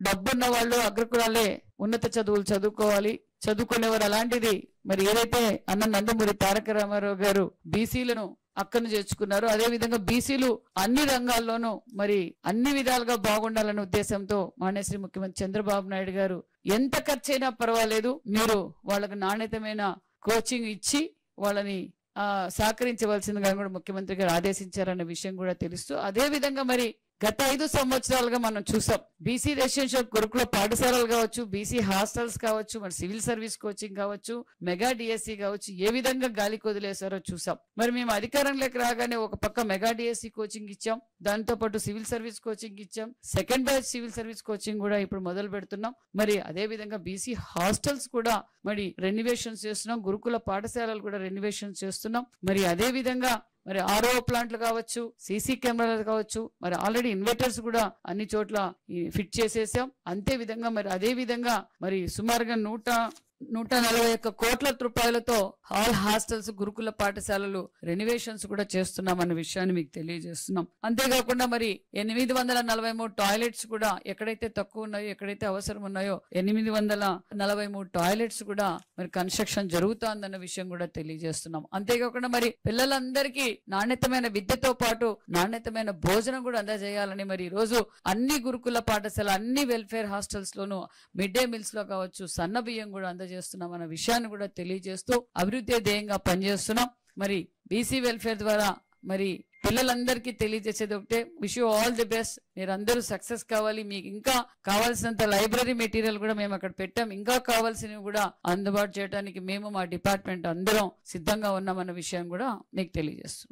డబ్బున్న వాళ్ళు అగ్రకులాలే ఉన్నత చదువులు చదువుకోవాలి, చదువుకునేవారు. అలాంటిది మరి ఏదైతే అన్న నందమూరి తారక రామారావు గారు బీసీలను అక్కను చేర్చుకున్నారు, అదే విధంగా బీసీలు అన్ని రంగాల్లోనూ మరి అన్ని విధాలుగా బాగుండాలనే ఉద్దేశంతో మాన్యశ్రీ ముఖ్యమంత్రి చంద్రబాబు నాయుడు గారు ఎంత ఖర్చైనా పర్వాలేదు, మీరు వాళ్ళకు నాణ్యతమైన కోచింగ్ ఇచ్చి వాళ్ళని సహకరించవలసిందిగా కూడా ముఖ్యమంత్రి గారు ఆదేశించారన్న విషయం కూడా తెలుస్తూ, అదే విధంగా మరి గత 5 సంవత్సరాలుగా మనం చూసాం బీసీ రెసిడెన్షియల్ గురుకుల పాఠశాలలు కావచ్చు, బీసీ హాస్టల్స్ కావచ్చు, మరి సివిల్ సర్వీస్ కోచింగ్ కావచ్చు, మెగా డిఎస్సి కావచ్చు, ఏ విధంగా గాలికి వదిలేశారో చూసాం. మరి మేము అధికారంలోకి రాగానే ఒక పక్క మెగా డిఎస్సి కోచింగ్ ఇచ్చాం, దాంతో పాటు సివిల్ సర్వీస్ కోచింగ్ ఇచ్చాం, second batch civil service coaching కూడా ఇప్పుడు మొదలు పెడుతున్నాం. మరి అదే విధంగా బీసీ హాస్టల్స్ కూడా మరి రెన్యువేషన్స్ చేస్తున్నాం, గురుకుల పాఠశాలలు కూడా రెన్యువేషన్స్ చేస్తున్నాం. మరి అదే విధంగా మరి ఆర్ఓ ప్లాంట్లు కావచ్చు, సీసీ కెమెరాలు కావచ్చు, మరి ఆల్రెడీ ఇన్వర్టర్స్ కూడా అన్ని చోట్ల ఫిట్ చేసేసాం. అంతే విధంగా మరి అదే విధంగా మరి సుమారుగా 141 కోట్ల రూపాయలతో ఆల్ హాస్టల్స్ గురుకుల పాఠశాలలు రెన్యువేషన్స్ కూడా చేస్తున్నామన్న విషయాన్ని మీకు తెలియజేస్తున్నాం. అంతేకాకుండా మరి 843 టాయిలెట్స్ కూడా ఎక్కడైతే తక్కువ ఉన్నాయో, ఎక్కడైతే అవసరం ఉన్నాయో 843 టాయిలెట్స్ కూడా మరి కన్స్ట్రక్షన్ జరుగుతుందన్న విషయం కూడా తెలియజేస్తున్నాం. అంతేకాకుండా మరి పిల్లలందరికీ నాణ్యతమైన విద్యతో పాటు నాణ్యతమైన భోజనం కూడా అందజేయాలని మరి ఈ రోజు అన్ని గురుకుల పాఠశాల, అన్ని వెల్ఫేర్ హాస్టల్స్ లోను మిడ్ డే మీల్స్ లో కావచ్చు సన్న బియ్యం కూడా అందజేస్తున్నాం అన్న విషయాన్ని కూడా తెలియజేస్తూ అభివృద్ధి ధ్యేయంగా పనిచేస్తున్నాం. మరి బీసీ వెల్ఫేర్ ద్వారా మరి పిల్లలందరికీ తెలియజేసేది ఒకటే, wish you all the best. మీరందరూ సక్సెస్ కావాలి. మీకు ఇంకా కావాల్సినంత లైబ్రరీ మెటీరియల్ కూడా మేము అక్కడ పెట్టాం, ఇంకా కావాల్సినవి కూడా అందుబాటు చేయడానికి మేము మా డిపార్ట్మెంట్ అందరం సిద్ధంగా ఉన్నామన్న విషయం కూడా మీకు తెలియజేస్తున్నాం.